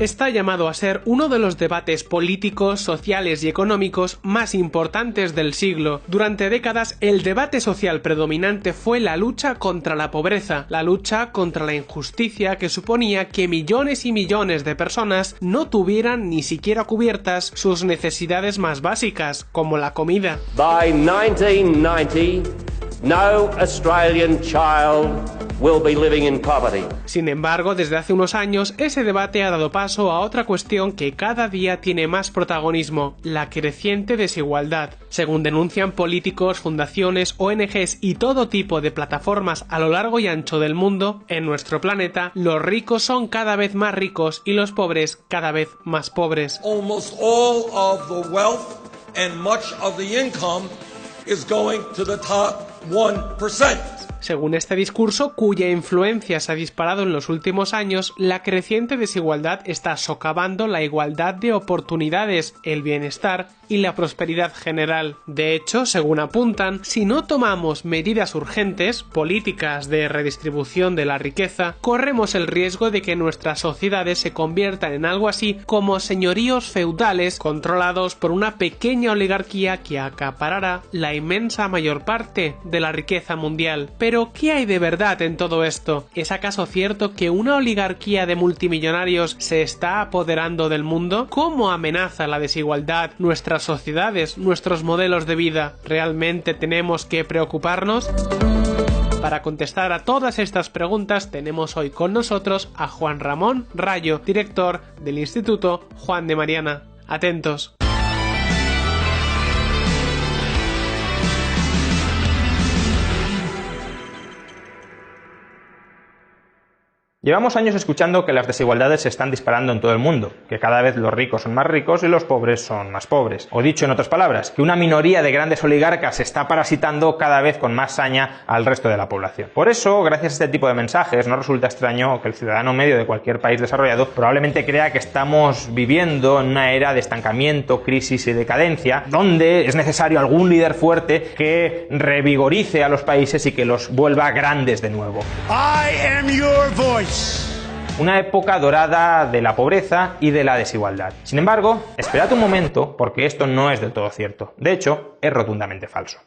está llamado a ser uno de los debates políticos, sociales y económicos más importantes del siglo. Durante décadas, el debate social predominante fue la lucha contra la pobreza, la lucha contra la injusticia que suponía que millones y millones de personas no tuvieran ni siquiera cubiertas sus necesidades más básicas, como la comida. By 1990, no Australian child will be living in poverty. Sin embargo, desde hace unos años, ese debate ha dado paso a otra cuestión que cada día tiene más protagonismo: la creciente desigualdad. Según denuncian políticos, fundaciones, ONGs y todo tipo de plataformas a lo largo y ancho del mundo, en nuestro planeta, los ricos son cada vez más ricos y los pobres cada vez más pobres. Almost all of the wealth and much of the income is going to the top 1%. Según este discurso, cuya influencia se ha disparado en los últimos años, la creciente desigualdad está socavando la igualdad de oportunidades, el bienestar y la prosperidad general. De hecho, según apuntan, si no tomamos medidas urgentes, políticas de redistribución de la riqueza, corremos el riesgo de que nuestras sociedades se conviertan en algo así como señoríos feudales controlados por una pequeña oligarquía que acaparará la inmensa mayor parte de la riqueza mundial. Pero, ¿qué hay de verdad en todo esto? ¿Es acaso cierto que una oligarquía de multimillonarios se está apoderando del mundo? ¿Cómo amenaza la desigualdad nuestras sociedades, nuestros modelos de vida? ¿Realmente tenemos que preocuparnos? Para contestar a todas estas preguntas tenemos hoy con nosotros a Juan Ramón Rayo, director del Instituto Juan de Mariana. Atentos. Llevamos años escuchando que las desigualdades se están disparando en todo el mundo, que cada vez los ricos son más ricos y los pobres son más pobres. O dicho en otras palabras, que una minoría de grandes oligarcas se está parasitando cada vez con más saña al resto de la población. Por eso, gracias a este tipo de mensajes, no resulta extraño que el ciudadano medio de cualquier país desarrollado probablemente crea que estamos viviendo en una era de estancamiento, crisis y decadencia, donde es necesario algún líder fuerte que revigorice a los países y que los vuelva grandes de nuevo. I am your voice. Una época dorada de la pobreza y de la desigualdad. Sin embargo, esperad un momento, porque esto no es del todo cierto. De hecho, es rotundamente falso.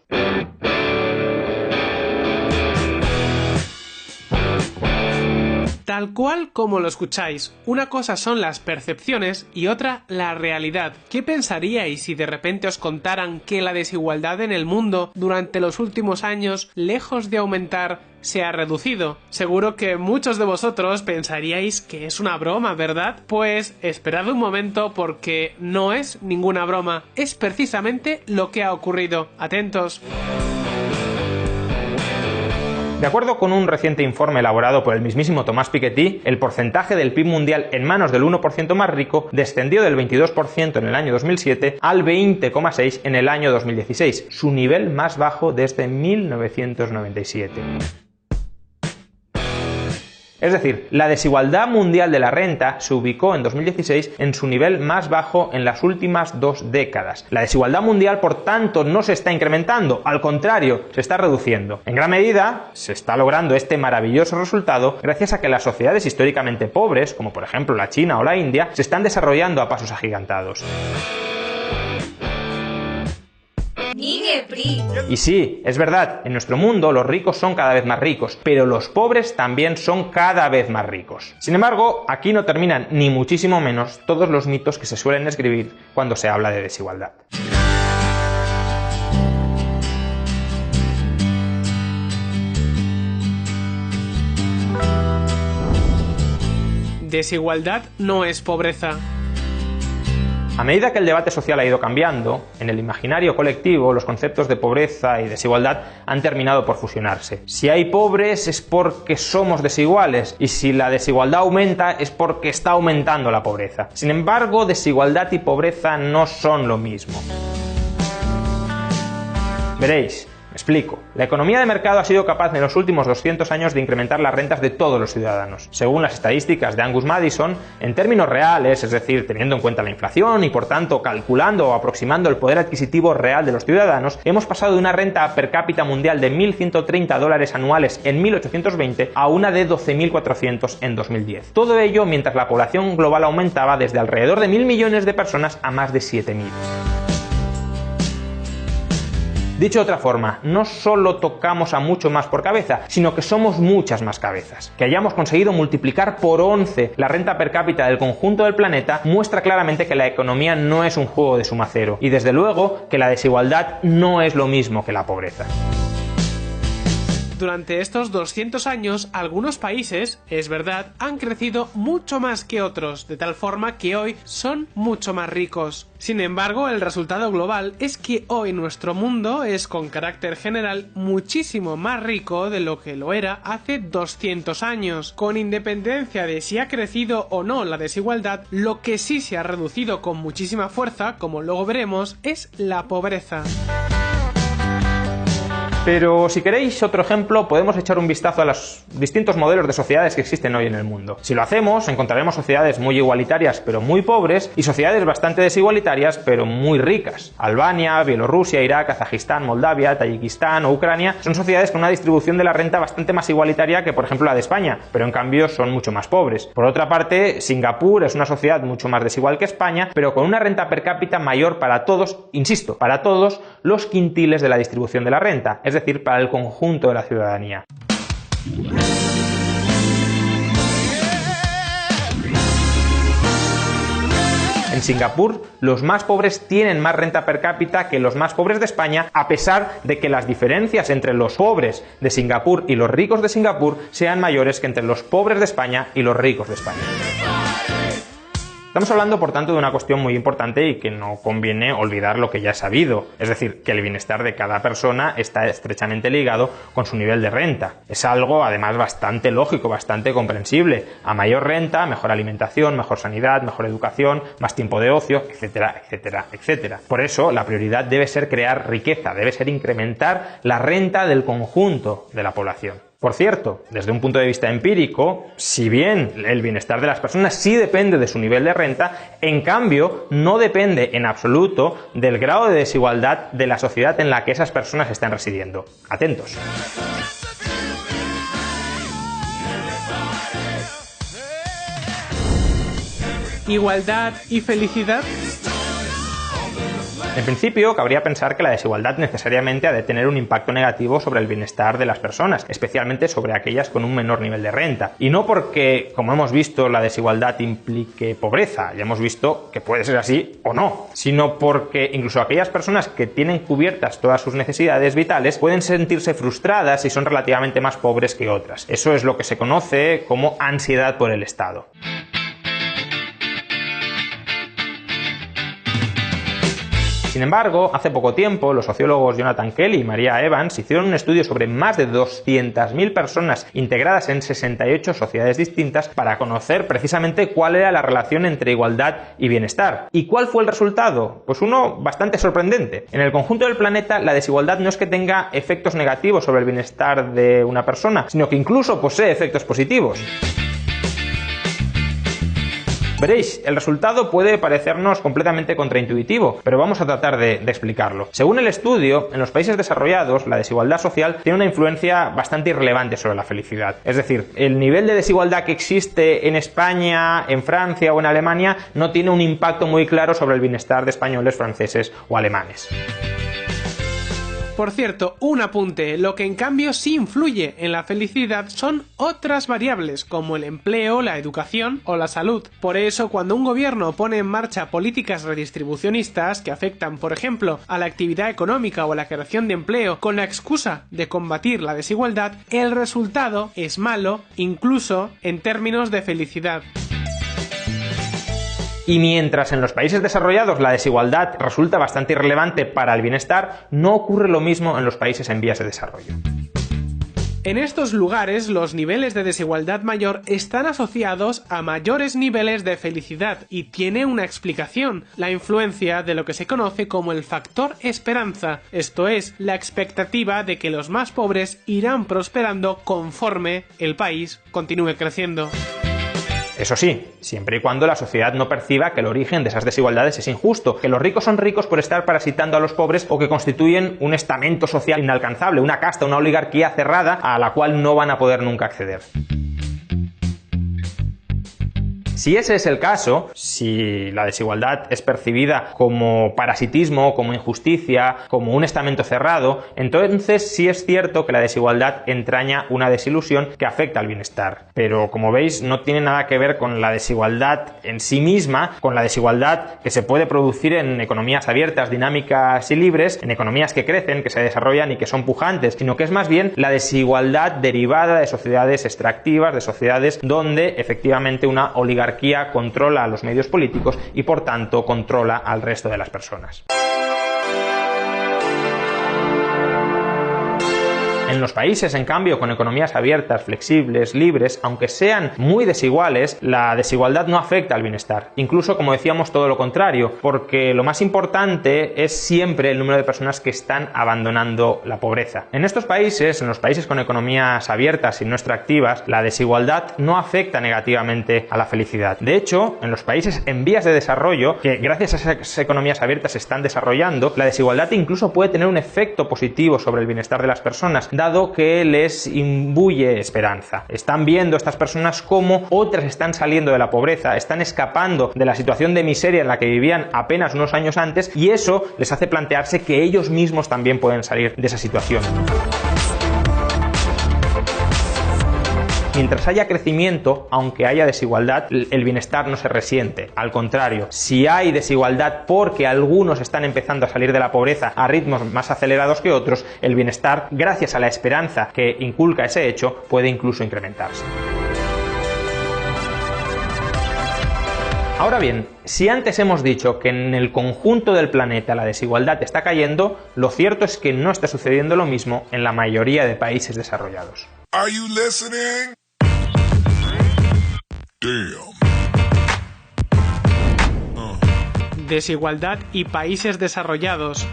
Tal cual como lo escucháis, una cosa son las percepciones y otra la realidad. ¿Qué pensaríais si de repente os contaran que la desigualdad en el mundo durante los últimos años, lejos de aumentar, se ha reducido? Seguro que muchos de vosotros pensaríais que es una broma, ¿verdad? Pues esperad un momento, porque no es ninguna broma, es precisamente lo que ha ocurrido. Atentos. De acuerdo con un reciente informe elaborado por el mismísimo Thomas Piketty, el porcentaje del PIB mundial en manos del 1% más rico descendió del 22% en el año 2007 al 20,6% en el año 2016, su nivel más bajo desde 1997. Es decir, la desigualdad mundial de la renta se ubicó en 2016 en su nivel más bajo en las últimas 2 décadas. La desigualdad mundial, por tanto, no se está incrementando, al contrario, se está reduciendo. En gran medida, se está logrando este maravilloso resultado gracias a que las sociedades históricamente pobres, como por ejemplo la China o la India, se están desarrollando a pasos agigantados. Y sí, es verdad, en nuestro mundo los ricos son cada vez más ricos, pero los pobres también son cada vez más ricos. Sin embargo, aquí no terminan ni muchísimo menos todos los mitos que se suelen escribir cuando se habla de desigualdad. Desigualdad no es pobreza. A medida que el debate social ha ido cambiando, en el imaginario colectivo los conceptos de pobreza y desigualdad han terminado por fusionarse. Si hay pobres es porque somos desiguales, y si la desigualdad aumenta es porque está aumentando la pobreza. Sin embargo, desigualdad y pobreza no son lo mismo. Veréis, explico. La economía de mercado ha sido capaz en los últimos 200 años de incrementar las rentas de todos los ciudadanos. Según las estadísticas de Angus Maddison, en términos reales, es decir, teniendo en cuenta la inflación y por tanto calculando o aproximando el poder adquisitivo real de los ciudadanos, hemos pasado de una renta per cápita mundial de $1.130 anuales en 1820 a una de 12.400 en 2010. Todo ello mientras la población global aumentaba desde alrededor de 1.000 millones de personas a más de 7.000. Dicho de otra forma, no solo tocamos a mucho más por cabeza, sino que somos muchas más cabezas. Que hayamos conseguido multiplicar por 11 la renta per cápita del conjunto del planeta muestra claramente que la economía no es un juego de suma cero, y desde luego que la desigualdad no es lo mismo que la pobreza. Durante estos 200 años, algunos países, es verdad, han crecido mucho más que otros, de tal forma que hoy son mucho más ricos. Sin embargo, el resultado global es que hoy nuestro mundo es, con carácter general, muchísimo más rico de lo que lo era hace 200 años. Con independencia de si ha crecido o no la desigualdad, lo que sí se ha reducido con muchísima fuerza, como luego veremos, es la pobreza. Pero si queréis otro ejemplo, podemos echar un vistazo a los distintos modelos de sociedades que existen hoy en el mundo. Si lo hacemos, encontraremos sociedades muy igualitarias pero muy pobres y sociedades bastante desigualitarias pero muy ricas. Albania, Bielorrusia, Irak, Kazajistán, Moldavia, Tayikistán o Ucrania son sociedades con una distribución de la renta bastante más igualitaria que, por ejemplo, la de España, pero en cambio son mucho más pobres. Por otra parte, Singapur es una sociedad mucho más desigual que España, pero con una renta per cápita mayor para todos, insisto, para todos los quintiles de la distribución de la renta, es decir, para el conjunto de la ciudadanía. En Singapur, los más pobres tienen más renta per cápita que los más pobres de España, a pesar de que las diferencias entre los pobres de Singapur y los ricos de Singapur sean mayores que entre los pobres de España y los ricos de España. Estamos hablando, por tanto, de una cuestión muy importante y que no conviene olvidar lo que ya es sabido, es decir, que el bienestar de cada persona está estrechamente ligado con su nivel de renta. Es algo, además, bastante lógico, bastante comprensible. A mayor renta, mejor alimentación, mejor sanidad, mejor educación, más tiempo de ocio, etcétera, etcétera, etcétera. Por eso, la prioridad debe ser crear riqueza, debe ser incrementar la renta del conjunto de la población. Por cierto, desde un punto de vista empírico, si bien el bienestar de las personas sí depende de su nivel de renta, en cambio no depende en absoluto del grado de desigualdad de la sociedad en la que esas personas están residiendo. Atentos. ¿Igualdad y felicidad? En principio, cabría pensar que la desigualdad necesariamente ha de tener un impacto negativo sobre el bienestar de las personas, especialmente sobre aquellas con un menor nivel de renta. Y no porque, como hemos visto, la desigualdad implique pobreza, ya hemos visto que puede ser así o no, sino porque incluso aquellas personas que tienen cubiertas todas sus necesidades vitales pueden sentirse frustradas si son relativamente más pobres que otras. Eso es lo que se conoce como ansiedad por el Estado. Sin embargo, hace poco tiempo, los sociólogos Jonathan Kelly y Maria Evans hicieron un estudio sobre más de 200.000 personas integradas en 68 sociedades distintas para conocer precisamente cuál era la relación entre igualdad y bienestar. ¿Y cuál fue el resultado? Pues uno bastante sorprendente. En el conjunto del planeta, la desigualdad no es que tenga efectos negativos sobre el bienestar de una persona, sino que incluso posee efectos positivos. Veréis, el resultado puede parecernos completamente contraintuitivo, pero vamos a tratar de explicarlo. Según el estudio, en los países desarrollados, la desigualdad social tiene una influencia bastante irrelevante sobre la felicidad. Es decir, el nivel de desigualdad que existe en España, en Francia o en Alemania no tiene un impacto muy claro sobre el bienestar de españoles, franceses o alemanes. Por cierto, un apunte, lo que en cambio sí influye en la felicidad son otras variables, como el empleo, la educación o la salud. Por eso, cuando un gobierno pone en marcha políticas redistribucionistas que afectan, por ejemplo, a la actividad económica o a la creación de empleo con la excusa de combatir la desigualdad, el resultado es malo, incluso en términos de felicidad. Y mientras en los países desarrollados la desigualdad resulta bastante irrelevante para el bienestar, no ocurre lo mismo en los países en vías de desarrollo. En estos lugares, los niveles de desigualdad mayor están asociados a mayores niveles de felicidad y tiene una explicación: la influencia de lo que se conoce como el factor esperanza, esto es, la expectativa de que los más pobres irán prosperando conforme el país continúe creciendo. Eso sí, siempre y cuando la sociedad no perciba que el origen de esas desigualdades es injusto, que los ricos son ricos por estar parasitando a los pobres o que constituyen un estamento social inalcanzable, una casta, una oligarquía cerrada a la cual no van a poder nunca acceder. Si ese es el caso, si la desigualdad es percibida como parasitismo, como injusticia, como un estamento cerrado, entonces sí es cierto que la desigualdad entraña una desilusión que afecta al bienestar. Pero como veis, no tiene nada que ver con la desigualdad en sí misma, con la desigualdad que se puede producir en economías abiertas, dinámicas y libres, en economías que crecen, que se desarrollan y que son pujantes, sino que es más bien la desigualdad derivada de sociedades extractivas, de sociedades donde efectivamente una oligarquía controla a los medios políticos y por tanto controla al resto de las personas. En los países, en cambio, con economías abiertas, flexibles, libres, aunque sean muy desiguales, la desigualdad no afecta al bienestar. Incluso, como decíamos, todo lo contrario, porque lo más importante es siempre el número de personas que están abandonando la pobreza. En estos países, en los países con economías abiertas y no extractivas, la desigualdad no afecta negativamente a la felicidad. De hecho, en los países en vías de desarrollo, que gracias a esas economías abiertas se están desarrollando, la desigualdad incluso puede tener un efecto positivo sobre el bienestar de las personas, dado que les imbuye esperanza. Están viendo estas personas cómo otras están saliendo de la pobreza, están escapando de la situación de miseria en la que vivían apenas unos años antes, y eso les hace plantearse que ellos mismos también pueden salir de esa situación. Mientras haya crecimiento, aunque haya desigualdad, el bienestar no se resiente. Al contrario, si hay desigualdad porque algunos están empezando a salir de la pobreza a ritmos más acelerados que otros, el bienestar, gracias a la esperanza que inculca ese hecho, puede incluso incrementarse. Ahora bien, si antes hemos dicho que en el conjunto del planeta la desigualdad está cayendo, lo cierto es que no está sucediendo lo mismo en la mayoría de países desarrollados. Are you listening? Damn. Desigualdad y países desarrollados.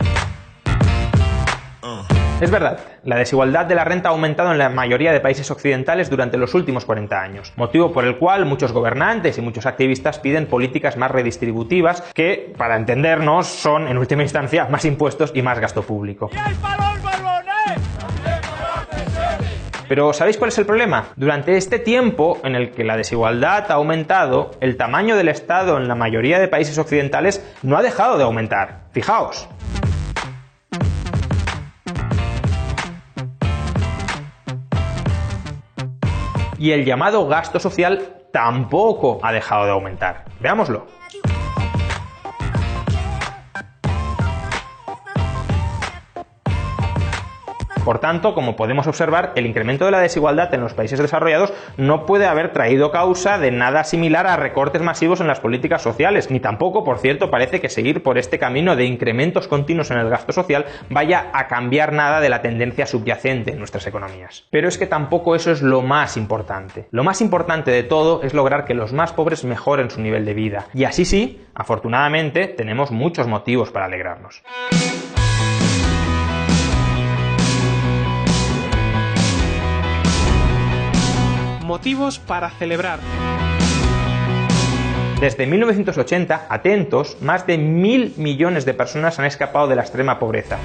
Es verdad, la desigualdad de la renta ha aumentado en la mayoría de países occidentales durante los últimos 40 años, motivo por el cual muchos gobernantes y muchos activistas piden políticas más redistributivas que, para entendernos, son, en última instancia, más impuestos y más gasto público. Pero ¿sabéis cuál es el problema? Durante este tiempo en el que la desigualdad ha aumentado, el tamaño del Estado en la mayoría de países occidentales no ha dejado de aumentar. Fijaos. Y el llamado gasto social tampoco ha dejado de aumentar. Veámoslo. Por tanto, como podemos observar, el incremento de la desigualdad en los países desarrollados no puede haber traído causa de nada similar a recortes masivos en las políticas sociales, ni tampoco, por cierto, parece que seguir por este camino de incrementos continuos en el gasto social vaya a cambiar nada de la tendencia subyacente en nuestras economías. Pero es que tampoco eso es lo más importante. Lo más importante de todo es lograr que los más pobres mejoren su nivel de vida. Y así sí, afortunadamente, tenemos muchos motivos para alegrarnos. Motivos para celebrar. Desde 1980, atentos, más de 1.000 millones de personas han escapado de la extrema pobreza.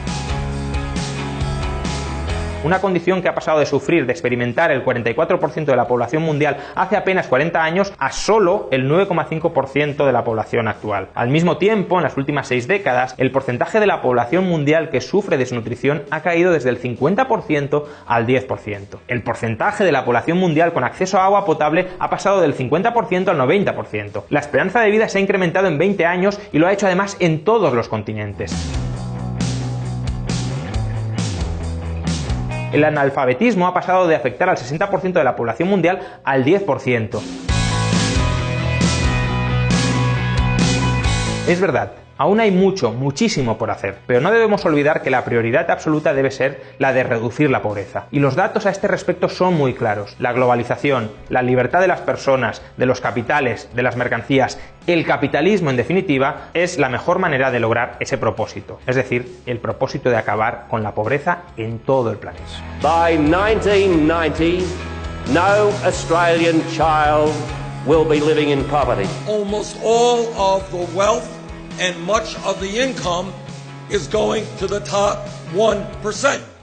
Una condición que ha pasado de sufrir, de experimentar el 44% de la población mundial hace apenas 40 años a solo el 9,5% de la población actual. Al mismo tiempo, en las últimas 6 décadas, el porcentaje de la población mundial que sufre desnutrición ha caído desde el 50% al 10%. El porcentaje de la población mundial con acceso a agua potable ha pasado del 50% al 90%. La esperanza de vida se ha incrementado en 20 años y lo ha hecho además en todos los continentes. El analfabetismo ha pasado de afectar al 60% de la población mundial al 10%. Es verdad, Aún hay muchísimo por hacer, pero no debemos olvidar que la prioridad absoluta debe ser la de reducir la pobreza. Y los datos a este respecto son muy claros. La globalización, la libertad de las personas, de los capitales, de las mercancías, el capitalismo en definitiva, es la mejor manera de lograr ese propósito, es decir, el propósito de acabar con la pobreza en todo el planeta. By 1990, no Australian child will be living in poverty. Almost all of the wealth and much of the income is going to the top 1%.